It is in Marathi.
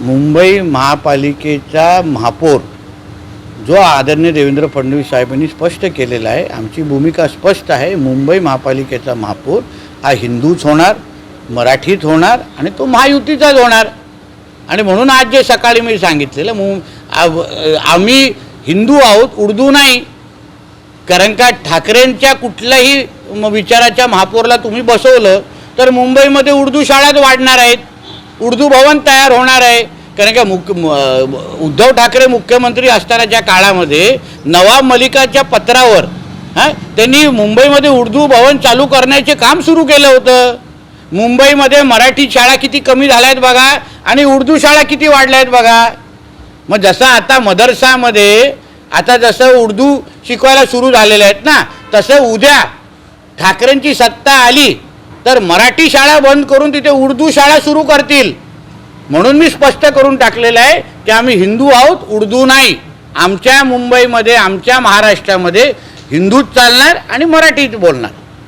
मुंबई महापालिकेचा महापौर जो आदरणीय देवेंद्र फडणवीस साहेबांनी स्पष्ट केलेला आहे, आमची भूमिका स्पष्ट आहे। मुंबई महापालिकेचा महापौर हा हिंदूच होणार, मराठीत होणार आणि तो महायुतीचाच होणार। आणि म्हणून आज जे सकाळी मी सांगितलेलं, आम्ही हिंदू आहोत, उर्दू नाही। कारण का ठाकरेंच्या कुठल्याही विचाराच्या महापौरला तुम्ही बसवलं तर मुंबईमध्ये उर्दू शाळाच वाढणार आहेत, उर्दू भवन तयार होणार आहे। कारण का उद्धव ठाकरे मुख्यमंत्री असतानाच्या काळामध्ये नवाब मलिकाच्या पत्रावर त्यांनी मुंबईमध्ये उर्दू भवन चालू करण्याचे काम सुरू केलं होतं। मुंबईमध्ये मराठी शाळा किती कमी झाल्या आहेत बघा आणि उर्दू शाळा किती वाढल्या आहेत बघा। मग जसं आता मदरसामध्ये आता जसं उर्दू शिकवायला सुरू झालेले आहेत ना, तसं उद्या ठाकरेंची सत्ता आली तर मराठी शाळा बंद करून तिथे उर्दू शाळा सुरू करतील। म्हणून मी स्पष्ट करून टाकलेलं आहे की आम्ही हिंदू आहोत, उर्दू नाही। आमच्या मुंबईमध्ये, आमच्या महाराष्ट्रामध्ये हिंदूच चालणार आणि मराठीच बोलणार।